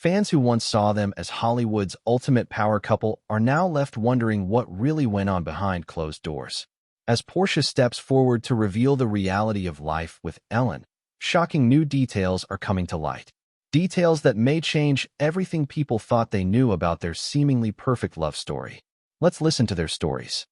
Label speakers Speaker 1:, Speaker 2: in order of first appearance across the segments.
Speaker 1: Fans who once saw them as Hollywood's ultimate power couple are now left wondering what really went on behind closed doors. As Portia steps forward to reveal the reality of life with Ellen, shocking new details are coming to light. Details that may change everything people thought they knew about their seemingly perfect love story. Let's listen to their stories.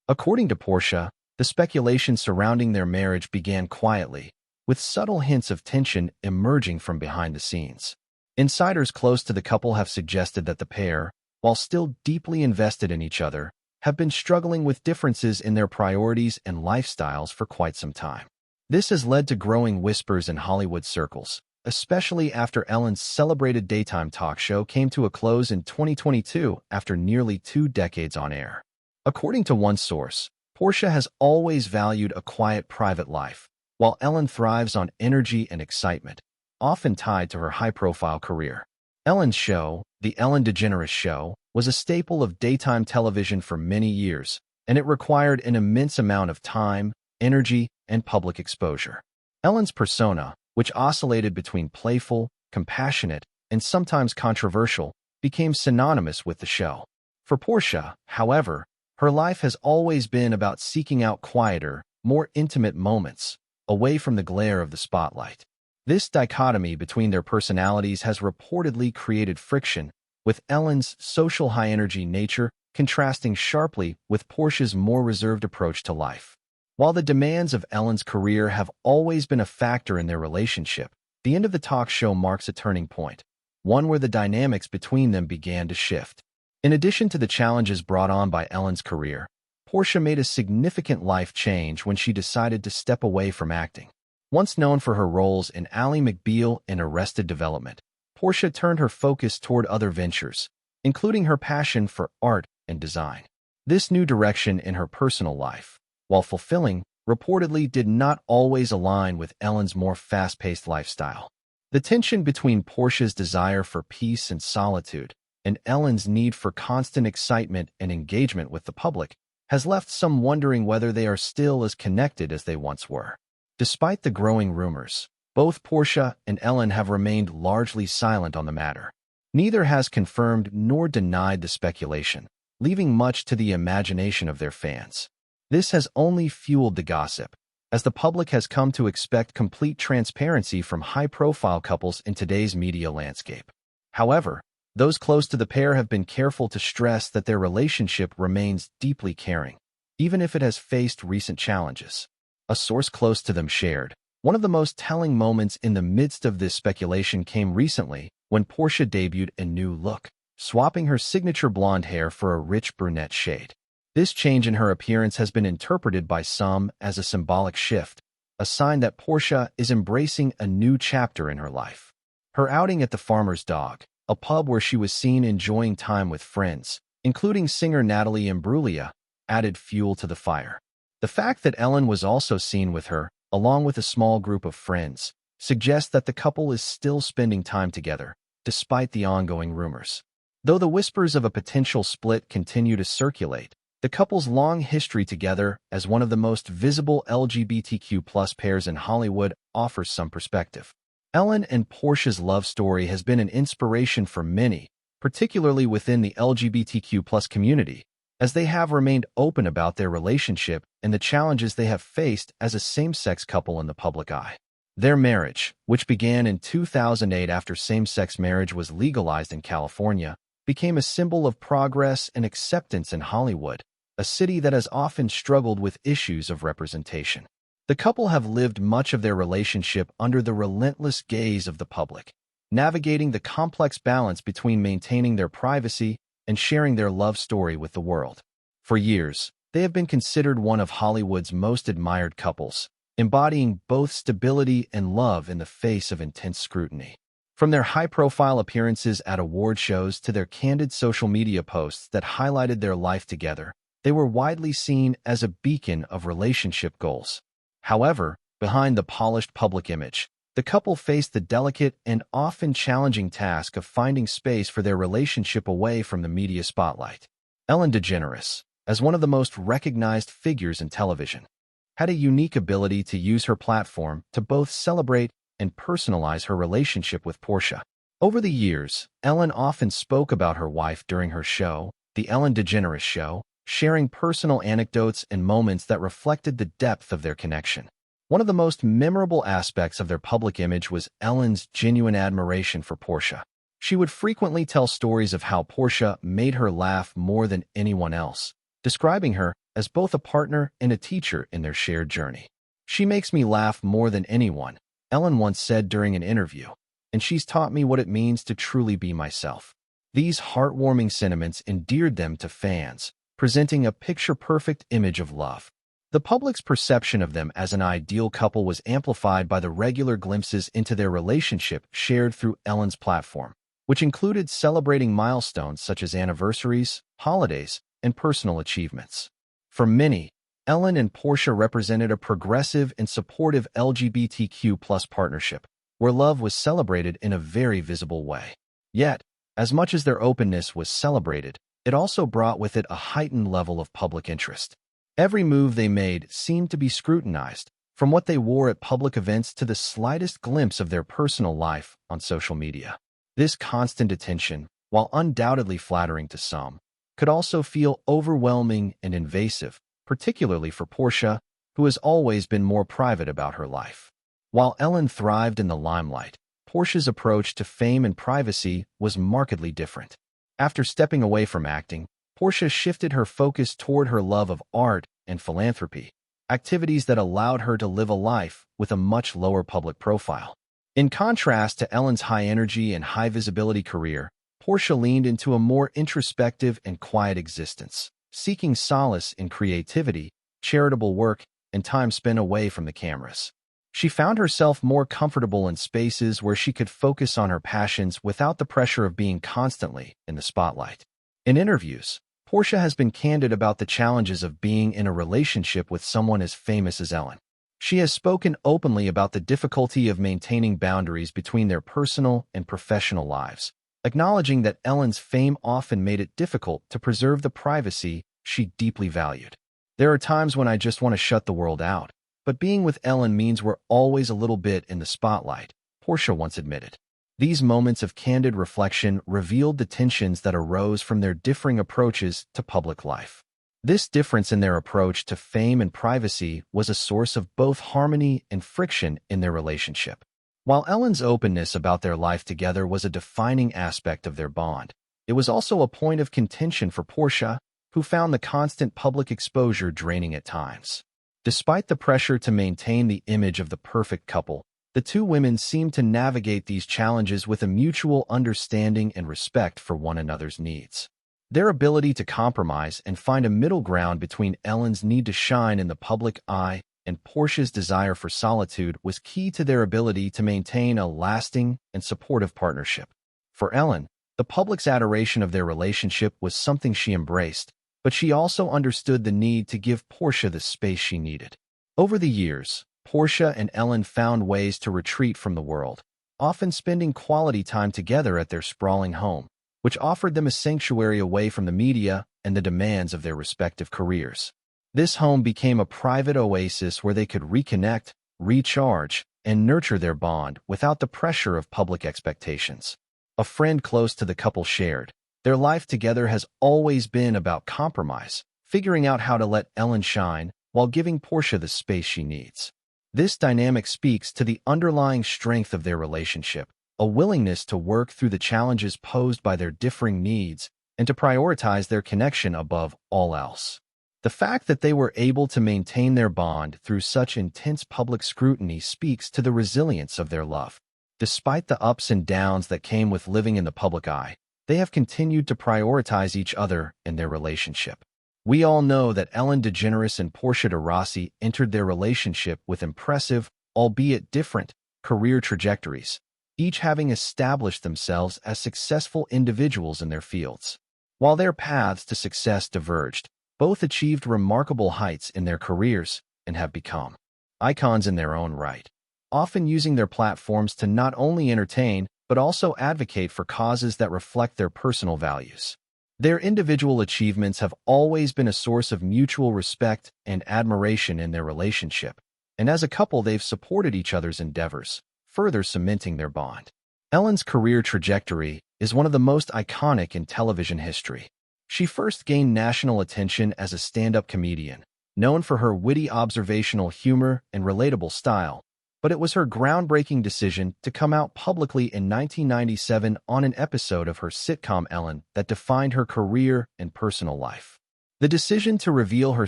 Speaker 1: According to Portia, the speculation surrounding their marriage began quietly, with subtle hints of tension emerging from behind the scenes. Insiders close to the couple have suggested that the pair, while still deeply invested in each other, have been struggling with differences in their priorities and lifestyles for quite some time. This has led to growing whispers in Hollywood circles, especially after Ellen's celebrated daytime talk show came to a close in 2022 after nearly 2 decades on air. According to one source, Portia has always valued a quiet private life, while Ellen thrives on energy and excitement, often tied to her high-profile career. Ellen's show, The Ellen DeGeneres Show, was a staple of daytime television for many years, and it required an immense amount of time, energy, and public exposure. Ellen's persona, which oscillated between playful, compassionate, and sometimes controversial, became synonymous with the show. For Portia, however, her life has always been about seeking out quieter, more intimate moments, away from the glare of the spotlight. This dichotomy between their personalities has reportedly created friction, with Ellen's social high-energy nature contrasting sharply with Portia's more reserved approach to life. While the demands of Ellen's career have always been a factor in their relationship, the end of the talk show marks a turning point, one where the dynamics between them began to shift. In addition to the challenges brought on by Ellen's career, Portia made a significant life change when she decided to step away from acting. Once known for her roles in Ally McBeal in Arrested Development, Portia turned her focus toward other ventures, including her passion for art and design. This new direction in her personal life, while fulfilling, reportedly did not always align with Ellen's more fast-paced lifestyle. The tension between Portia's desire for peace and solitude and Ellen's need for constant excitement and engagement with the public has left some wondering whether they are still as connected as they once were. Despite the growing rumors, both Portia and Ellen have remained largely silent on the matter. Neither has confirmed nor denied the speculation, leaving much to the imagination of their fans. This has only fueled the gossip, as the public has come to expect complete transparency from high-profile couples in today's media landscape. However, those close to the pair have been careful to stress that their relationship remains deeply caring, even if it has faced recent challenges. A source close to them shared, "One of the most telling moments in the midst of this speculation came recently when Portia debuted a new look, swapping her signature blonde hair for a rich brunette shade. This change in her appearance has been interpreted by some as a symbolic shift, a sign that Portia is embracing a new chapter in her life. Her outing at the Farmer's Dog, a pub where she was seen enjoying time with friends, including singer Natalie Imbruglia, added fuel to the fire. The fact that Ellen was also seen with her, along with a small group of friends, suggests that the couple is still spending time together, despite the ongoing rumors. Though the whispers of a potential split continue to circulate, the couple's long history together as one of the most visible LGBTQ+ pairs in Hollywood offers some perspective. Ellen and Portia's love story has been an inspiration for many, particularly within the LGBTQ+ community, as they have remained open about their relationship and the challenges they have faced as a same-sex couple in the public eye. Their marriage, which began in 2008 after same-sex marriage was legalized in California, became a symbol of progress and acceptance in Hollywood, a city that has often struggled with issues of representation. The couple have lived much of their relationship under the relentless gaze of the public, navigating the complex balance between maintaining their privacy and sharing their love story with the world. For years, they have been considered one of Hollywood's most admired couples, embodying both stability and love in the face of intense scrutiny. From their high-profile appearances at award shows to their candid social media posts that highlighted their life together, they were widely seen as a beacon of relationship goals. However, behind the polished public image, the couple faced the delicate and often challenging task of finding space for their relationship away from the media spotlight. Ellen DeGeneres, as one of the most recognized figures in television, had a unique ability to use her platform to both celebrate and personalize her relationship with Portia. Over the years, Ellen often spoke about her wife during her show, The Ellen DeGeneres Show, sharing personal anecdotes and moments that reflected the depth of their connection. One of the most memorable aspects of their public image was Ellen's genuine admiration for Portia. She would frequently tell stories of how Portia made her laugh more than anyone else, describing her as both a partner and a teacher in their shared journey. "She makes me laugh more than anyone," Ellen once said during an interview, "and she's taught me what it means to truly be myself." These heartwarming sentiments endeared them to fans, presenting a picture-perfect image of love. The public's perception of them as an ideal couple was amplified by the regular glimpses into their relationship shared through Ellen's platform, which included celebrating milestones such as anniversaries, holidays, and personal achievements. For many, Ellen and Portia represented a progressive and supportive LGBTQ+ partnership, where love was celebrated in a very visible way. Yet, as much as their openness was celebrated, it also brought with it a heightened level of public interest. Every move they made seemed to be scrutinized, from what they wore at public events to the slightest glimpse of their personal life on social media. This constant attention, while undoubtedly flattering to some, could also feel overwhelming and invasive, particularly for Portia, who has always been more private about her life. While Ellen thrived in the limelight, Portia's approach to fame and privacy was markedly different. After stepping away from acting, Portia shifted her focus toward her love of art and philanthropy, activities that allowed her to live a life with a much lower public profile. In contrast to Ellen's high-energy and high-visibility career, Portia leaned into a more introspective and quiet existence, seeking solace in creativity, charitable work, and time spent away from the cameras. She found herself more comfortable in spaces where she could focus on her passions without the pressure of being constantly in the spotlight. In interviews, Portia has been candid about the challenges of being in a relationship with someone as famous as Ellen. She has spoken openly about the difficulty of maintaining boundaries between their personal and professional lives, acknowledging that Ellen's fame often made it difficult to preserve the privacy she deeply valued. "There are times when I just want to shut the world out, but being with Ellen means we're always a little bit in the spotlight," Portia once admitted. These moments of candid reflection revealed the tensions that arose from their differing approaches to public life. This difference in their approach to fame and privacy was a source of both harmony and friction in their relationship. While Ellen's openness about their life together was a defining aspect of their bond, it was also a point of contention for Portia, who found the constant public exposure draining at times. Despite the pressure to maintain the image of the perfect couple, the two women seemed to navigate these challenges with a mutual understanding and respect for one another's needs. Their ability to compromise and find a middle ground between Ellen's need to shine in the public eye and Portia's desire for solitude was key to their ability to maintain a lasting and supportive partnership. For Ellen, the public's adoration of their relationship was something she embraced, but she also understood the need to give Portia the space she needed. Over the years, Portia and Ellen found ways to retreat from the world, often spending quality time together at their sprawling home, which offered them a sanctuary away from the media and the demands of their respective careers. This home became a private oasis where they could reconnect, recharge, and nurture their bond without the pressure of public expectations. A friend close to the couple shared, "Their life together has always been about compromise, figuring out how to let Ellen shine while giving Portia the space she needs." This dynamic speaks to the underlying strength of their relationship, a willingness to work through the challenges posed by their differing needs and to prioritize their connection above all else. The fact that they were able to maintain their bond through such intense public scrutiny speaks to the resilience of their love. Despite the ups and downs that came with living in the public eye, they have continued to prioritize each other in their relationship. We all know that Ellen DeGeneres and Portia de Rossi entered their relationship with impressive, albeit different, career trajectories, each having established themselves as successful individuals in their fields. While their paths to success diverged, both achieved remarkable heights in their careers and have become icons in their own right, often using their platforms to not only entertain but also advocate for causes that reflect their personal values. Their individual achievements have always been a source of mutual respect and admiration in their relationship, and as a couple they've supported each other's endeavors, further cementing their bond. Ellen's career trajectory is one of the most iconic in television history. She first gained national attention as a stand-up comedian, known for her witty observational humor and relatable style, but it was her groundbreaking decision to come out publicly in 1997 on an episode of her sitcom Ellen that defined her career and personal life. The decision to reveal her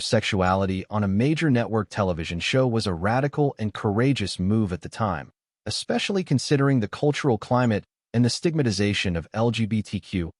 Speaker 1: sexuality on a major network television show was a radical and courageous move at the time, especially considering the cultural climate and the stigmatization of LGBTQ+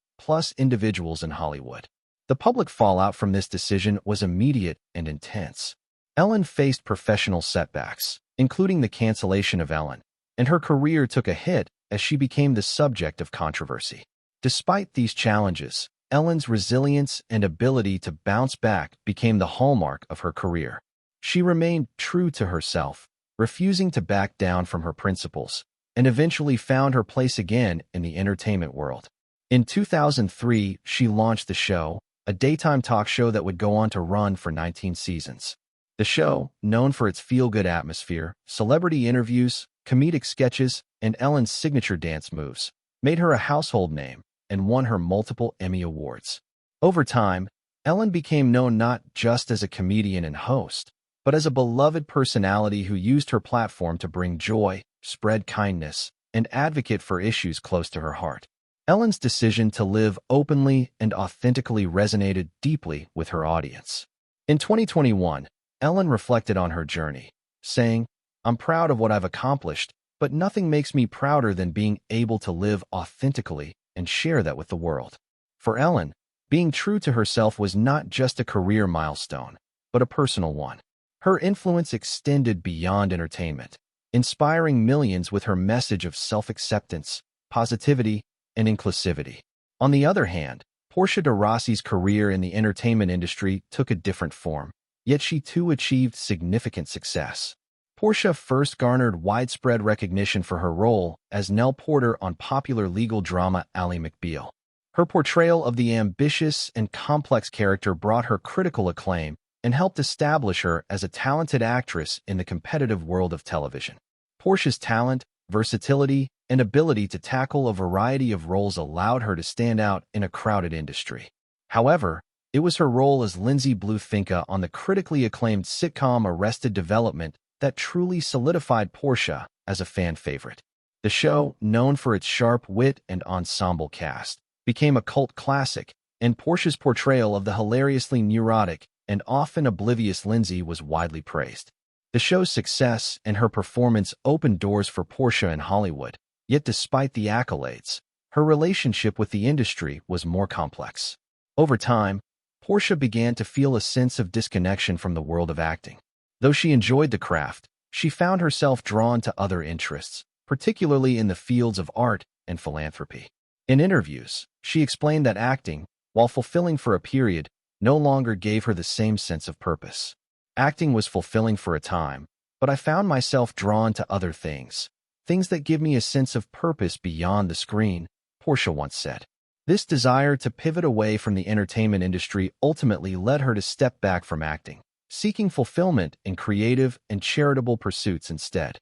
Speaker 1: individuals in Hollywood. The public fallout from this decision was immediate and intense. Ellen faced professional setbacks, including the cancellation of Ellen, and her career took a hit as she became the subject of controversy. Despite these challenges, Ellen's resilience and ability to bounce back became the hallmark of her career. She remained true to herself, refusing to back down from her principles, and eventually found her place again in the entertainment world. In 2003, she launched The Show, a daytime talk show that would go on to run for 19 seasons. The show, known for its feel-good atmosphere, celebrity interviews, comedic sketches, and Ellen's signature dance moves, made her a household name and won her multiple Emmy Awards. Over time, Ellen became known not just as a comedian and host, but as a beloved personality who used her platform to bring joy, spread kindness, and advocate for issues close to her heart. Ellen's decision to live openly and authentically resonated deeply with her audience. In 2021, Ellen reflected on her journey, saying, "I'm proud of what I've accomplished, but nothing makes me prouder than being able to live authentically and share that with the world." For Ellen, being true to herself was not just a career milestone, but a personal one. Her influence extended beyond entertainment, inspiring millions with her message of self-acceptance, positivity, and inclusivity. On the other hand, Portia de Rossi's career in the entertainment industry took a different form, yet she too achieved significant success. Portia first garnered widespread recognition for her role as Nell Porter on popular legal drama Ally McBeal. Her portrayal of the ambitious and complex character brought her critical acclaim and helped establish her as a talented actress in the competitive world of television. Portia's talent, versatility, and ability to tackle a variety of roles allowed her to stand out in a crowded industry. However, it was her role as Lindsay Blue Finca on the critically acclaimed sitcom Arrested Development that truly solidified Portia as a fan favorite. The show, known for its sharp wit and ensemble cast, became a cult classic, and Portia's portrayal of the hilariously neurotic and often oblivious Lindsay was widely praised. The show's success and her performance opened doors for Portia in Hollywood, yet despite the accolades, her relationship with the industry was more complex. Over time, Portia began to feel a sense of disconnection from the world of acting. Though she enjoyed the craft, she found herself drawn to other interests, particularly in the fields of art and philanthropy. In interviews, she explained that acting, while fulfilling for a period, no longer gave her the same sense of purpose. "Acting was fulfilling for a time, but I found myself drawn to other things that give me a sense of purpose beyond the screen," Portia once said. This desire to pivot away from the entertainment industry ultimately led her to step back from acting, seeking fulfillment in creative and charitable pursuits instead.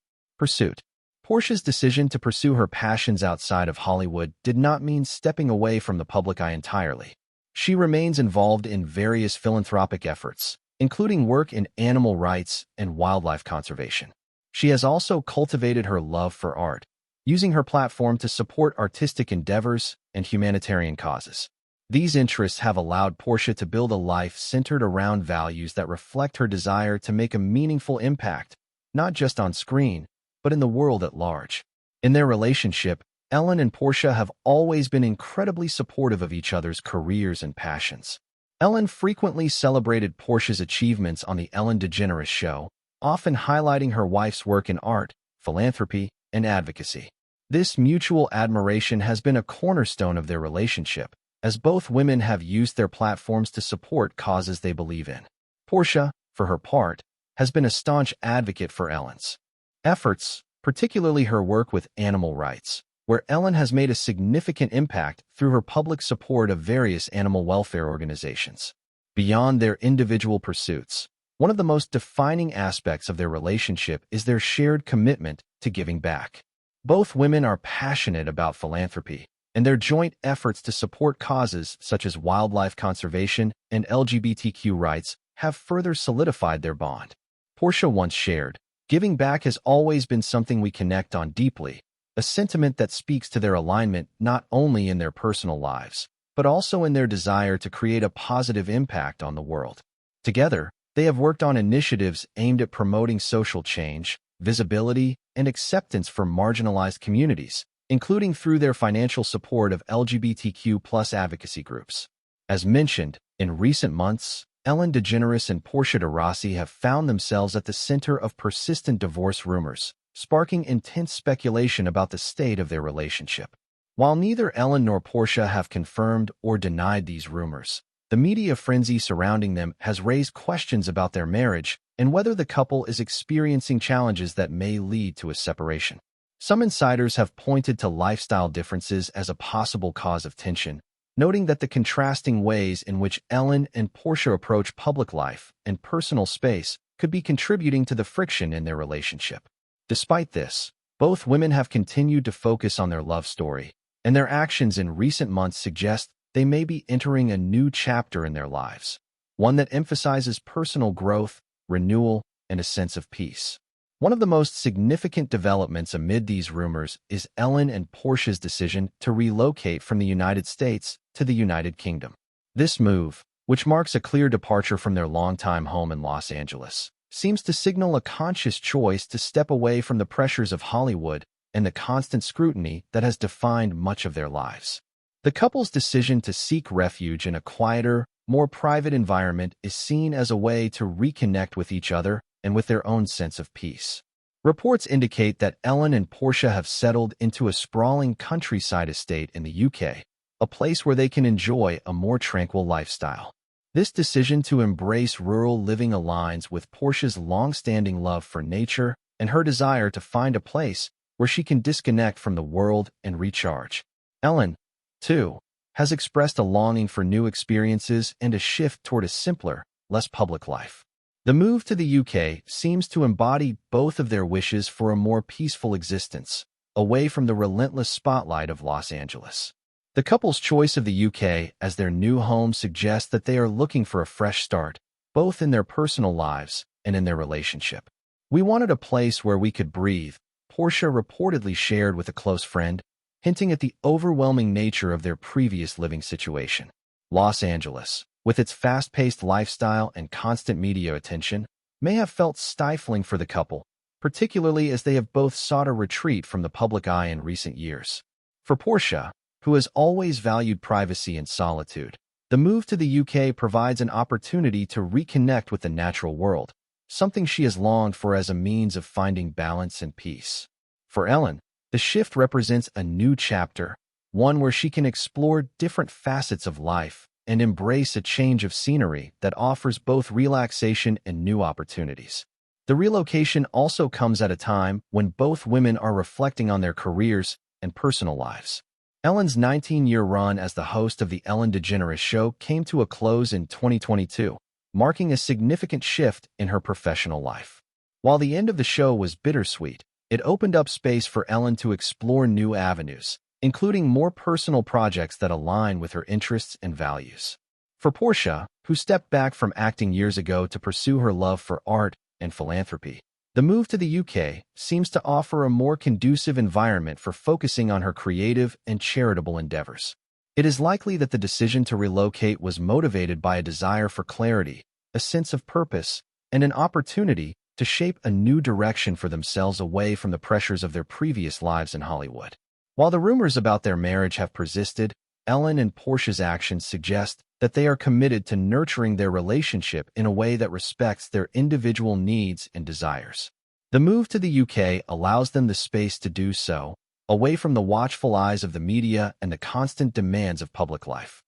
Speaker 1: Portia's decision to pursue her passions outside of Hollywood did not mean stepping away from the public eye entirely. She remains involved in various philanthropic efforts, including work in animal rights and wildlife conservation. She has also cultivated her love for art, using her platform to support artistic endeavors and humanitarian causes. These interests have allowed Portia to build a life centered around values that reflect her desire to make a meaningful impact, not just on screen, but in the world at large. In their relationship, Ellen and Portia have always been incredibly supportive of each other's careers and passions. Ellen frequently celebrated Portia's achievements on the Ellen DeGeneres Show, often highlighting her wife's work in art, philanthropy, and advocacy. This mutual admiration has been a cornerstone of their relationship, as both women have used their platforms to support causes they believe in. Portia, for her part, has been a staunch advocate for Ellen's efforts, particularly her work with animal rights, where Ellen has made a significant impact through her public support of various animal welfare organizations. Beyond their individual pursuits, one of the most defining aspects of their relationship is their shared commitment to giving back. Both women are passionate about philanthropy, and their joint efforts to support causes such as wildlife conservation and LGBTQ rights have further solidified their bond. Portia once shared, "Giving back has always been something we connect on deeply," a sentiment that speaks to their alignment not only in their personal lives, but also in their desire to create a positive impact on the world. Together, they have worked on initiatives aimed at promoting social change, visibility, and acceptance for marginalized communities, including through their financial support of LGBTQ+ advocacy groups. As mentioned, in recent months, Ellen DeGeneres and Portia de Rossi have found themselves at the center of persistent divorce rumors, sparking intense speculation about the state of their relationship. While neither Ellen nor Portia have confirmed or denied these rumors, the media frenzy surrounding them has raised questions about their marriage and whether the couple is experiencing challenges that may lead to a separation. Some insiders have pointed to lifestyle differences as a possible cause of tension, noting that the contrasting ways in which Ellen and Portia approach public life and personal space could be contributing to the friction in their relationship. Despite this, both women have continued to focus on their love story, and their actions in recent months suggest they may be entering a new chapter in their lives, one that emphasizes personal growth, renewal, and a sense of peace. One of the most significant developments amid these rumors is Ellen and Portia's decision to relocate from the United States to the United Kingdom. This move, which marks a clear departure from their longtime home in Los Angeles, seems to signal a conscious choice to step away from the pressures of Hollywood and the constant scrutiny that has defined much of their lives. The couple's decision to seek refuge in a quieter, more private environment is seen as a way to reconnect with each other and with their own sense of peace. Reports indicate that Ellen and Portia have settled into a sprawling countryside estate in the UK, a place where they can enjoy a more tranquil lifestyle. This decision to embrace rural living aligns with Portia's long-standing love for nature and her desire to find a place where she can disconnect from the world and recharge. Ellen, too, has expressed a longing for new experiences and a shift toward a simpler, less public life. The move to the UK seems to embody both of their wishes for a more peaceful existence, away from the relentless spotlight of Los Angeles. The couple's choice of the UK as their new home suggests that they are looking for a fresh start, both in their personal lives and in their relationship. "We wanted a place where we could breathe," Portia reportedly shared with a close friend, hinting at the overwhelming nature of their previous living situation. Los Angeles, with its fast-paced lifestyle and constant media attention, may have felt stifling for the couple, particularly as they have both sought a retreat from the public eye in recent years. For Portia, who has always valued privacy and solitude, the move to the UK provides an opportunity to reconnect with the natural world, something she has longed for as a means of finding balance and peace. For Ellen, the shift represents a new chapter, one where she can explore different facets of life and embrace a change of scenery that offers both relaxation and new opportunities. The relocation also comes at a time when both women are reflecting on their careers and personal lives. Ellen's 19-year run as the host of the Ellen DeGeneres Show came to a close in 2022, marking a significant shift in her professional life. While the end of the show was bittersweet, it opened up space for Ellen to explore new avenues, including more personal projects that align with her interests and values. For Portia, who stepped back from acting years ago to pursue her love for art and philanthropy, the move to the UK seems to offer a more conducive environment for focusing on her creative and charitable endeavors. It is likely that the decision to relocate was motivated by a desire for clarity, a sense of purpose, and an opportunity to shape a new direction for themselves away from the pressures of their previous lives in Hollywood. While the rumors about their marriage have persisted, Ellen and Portia's actions suggest that they are committed to nurturing their relationship in a way that respects their individual needs and desires. The move to the UK allows them the space to do so, away from the watchful eyes of the media and the constant demands of public life.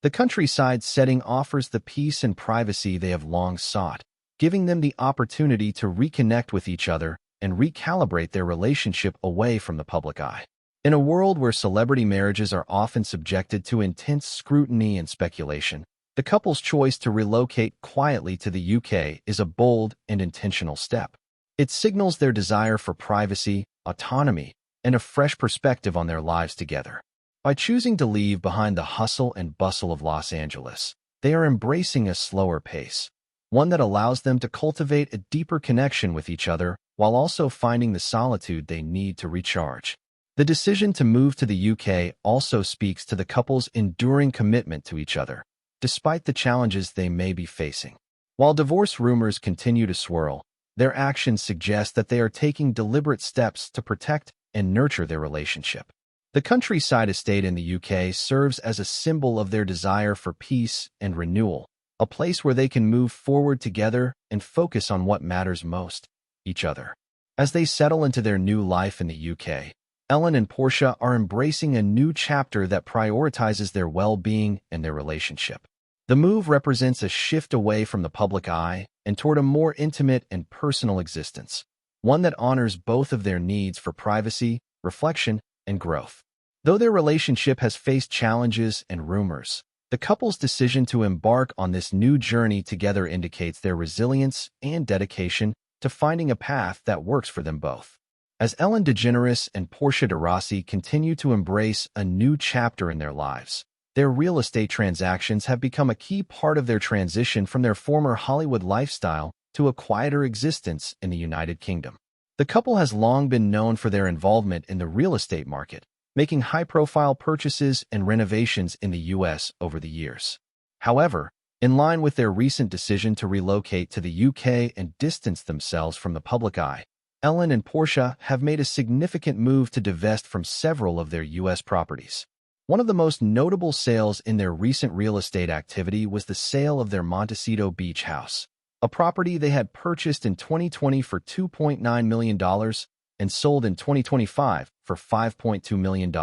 Speaker 1: The countryside setting offers the peace and privacy they have long sought, giving them the opportunity to reconnect with each other and recalibrate their relationship away from the public eye. In a world where celebrity marriages are often subjected to intense scrutiny and speculation, the couple's choice to relocate quietly to the UK is a bold and intentional step. It signals their desire for privacy, autonomy, and a fresh perspective on their lives together. By choosing to leave behind the hustle and bustle of Los Angeles, they are embracing a slower pace, one that allows them to cultivate a deeper connection with each other while also finding the solitude they need to recharge. The decision to move to the UK also speaks to the couple's enduring commitment to each other, despite the challenges they may be facing. While divorce rumors continue to swirl, their actions suggest that they are taking deliberate steps to protect and nurture their relationship. The countryside estate in the UK serves as a symbol of their desire for peace and renewal, a place where they can move forward together and focus on what matters most, each other. As they settle into their new life in the UK, Ellen and Portia are embracing a new chapter that prioritizes their well-being and their relationship. The move represents a shift away from the public eye and toward a more intimate and personal existence, one that honors both of their needs for privacy, reflection, and growth. Though their relationship has faced challenges and rumors, the couple's decision to embark on this new journey together indicates their resilience and dedication to finding a path that works for them both. As Ellen DeGeneres and Portia de Rossi continue to embrace a new chapter in their lives, their real estate transactions have become a key part of their transition from their former Hollywood lifestyle to a quieter existence in the United Kingdom. The couple has long been known for their involvement in the real estate market, making high-profile purchases and renovations in the U.S. over the years. However, in line with their recent decision to relocate to the UK and distance themselves from the public eye, Ellen and Portia have made a significant move to divest from several of their U.S. properties. One of the most notable sales in their recent real estate activity was the sale of their Montecito Beach house, a property they had purchased in 2020 for $2.9 million and sold in 2025 for $5.2 million,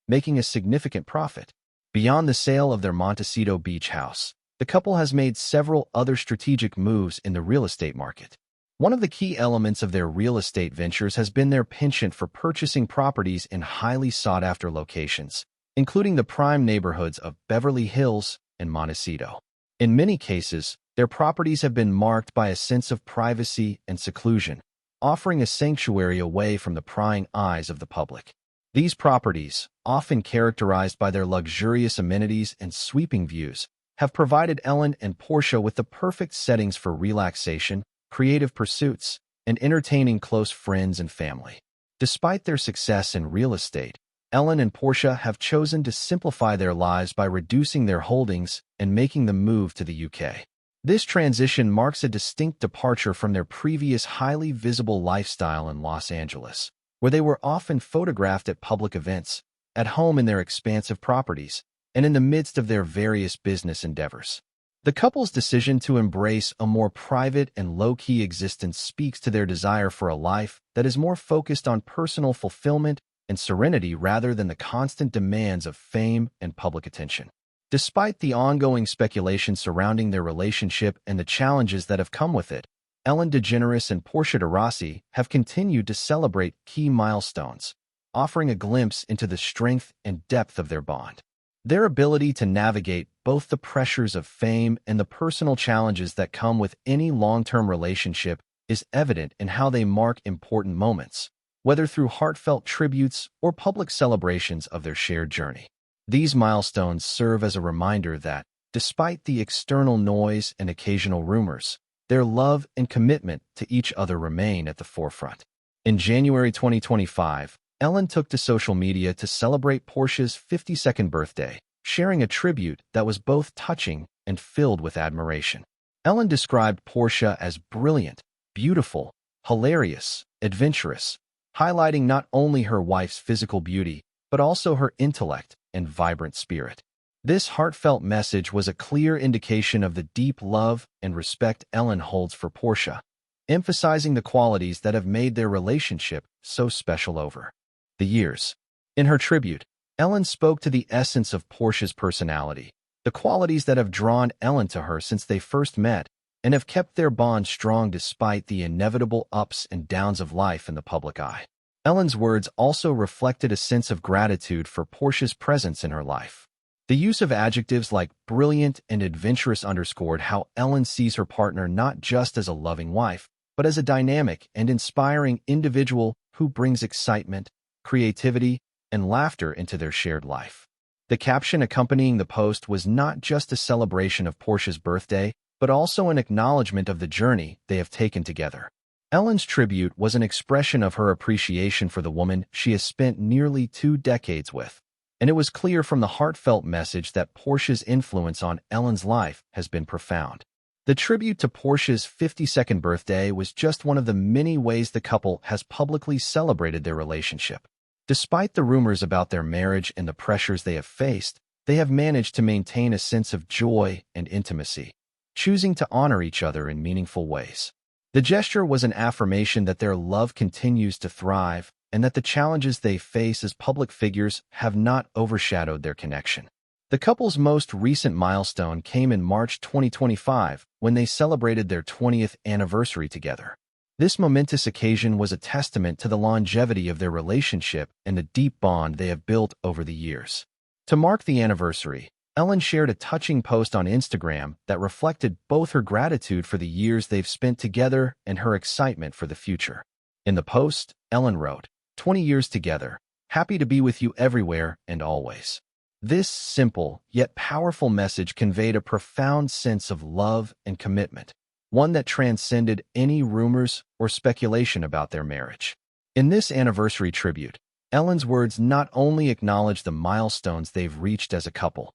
Speaker 1: making a significant profit. Beyond the sale of their Montecito Beach house, the couple has made several other strategic moves in the real estate market. One of the key elements of their real estate ventures has been their penchant for purchasing properties in highly sought-after locations, including the prime neighborhoods of Beverly Hills and Montecito. In many cases, their properties have been marked by a sense of privacy and seclusion, offering a sanctuary away from the prying eyes of the public. These properties, often characterized by their luxurious amenities and sweeping views, have provided Ellen and Portia with the perfect settings for relaxation, creative pursuits, and entertaining close friends and family. Despite their success in real estate, Ellen and Portia have chosen to simplify their lives by reducing their holdings and making the move to the UK. This transition marks a distinct departure from their previous highly visible lifestyle in Los Angeles, where they were often photographed at public events, at home in their expansive properties, and in the midst of their various business endeavors. The couple's decision to embrace a more private and low-key existence speaks to their desire for a life that is more focused on personal fulfillment and serenity rather than the constant demands of fame and public attention. Despite the ongoing speculation surrounding their relationship and the challenges that have come with it, Ellen DeGeneres and Portia de Rossi have continued to celebrate key milestones, offering a glimpse into the strength and depth of their bond. Their ability to navigate both the pressures of fame and the personal challenges that come with any long-term relationship is evident in how they mark important moments, whether through heartfelt tributes or public celebrations of their shared journey. These milestones serve as a reminder that, despite the external noise and occasional rumors, their love and commitment to each other remain at the forefront. In January 2025, Ellen took to social media to celebrate Portia's 52nd birthday, sharing a tribute that was both touching and filled with admiration. Ellen described Portia as brilliant, beautiful, hilarious, adventurous, highlighting not only her wife's physical beauty, but also her intellect and vibrant spirit. This heartfelt message was a clear indication of the deep love and respect Ellen holds for Portia, emphasizing the qualities that have made their relationship so special over the years. In her tribute, Ellen spoke to the essence of Portia's personality, the qualities that have drawn Ellen to her since they first met and have kept their bond strong despite the inevitable ups and downs of life in the public eye. Ellen's words also reflected a sense of gratitude for Portia's presence in her life. The use of adjectives like brilliant and adventurous underscored how Ellen sees her partner not just as a loving wife, but as a dynamic and inspiring individual who brings excitement, creativity, and laughter into their shared life. The caption accompanying the post was not just a celebration of Portia's birthday, but also an acknowledgement of the journey they have taken together. Ellen's tribute was an expression of her appreciation for the woman she has spent nearly 2 decades with, and it was clear from the heartfelt message that Portia's influence on Ellen's life has been profound. The tribute to Portia's 52nd birthday was just one of the many ways the couple has publicly celebrated their relationship. Despite the rumors about their marriage and the pressures they have faced, they have managed to maintain a sense of joy and intimacy, choosing to honor each other in meaningful ways. The gesture was an affirmation that their love continues to thrive and that the challenges they face as public figures have not overshadowed their connection. The couple's most recent milestone came in March 2025 when they celebrated their 20th anniversary together. This momentous occasion was a testament to the longevity of their relationship and the deep bond they have built over the years. To mark the anniversary, Ellen shared a touching post on Instagram that reflected both her gratitude for the years they've spent together and her excitement for the future. In the post, Ellen wrote, "20 years together, happy to be with you everywhere and always." This simple yet powerful message conveyed a profound sense of love and commitment, one that transcended any rumors or speculation about their marriage. In this anniversary tribute, Ellen's words not only acknowledge the milestones they've reached as a couple,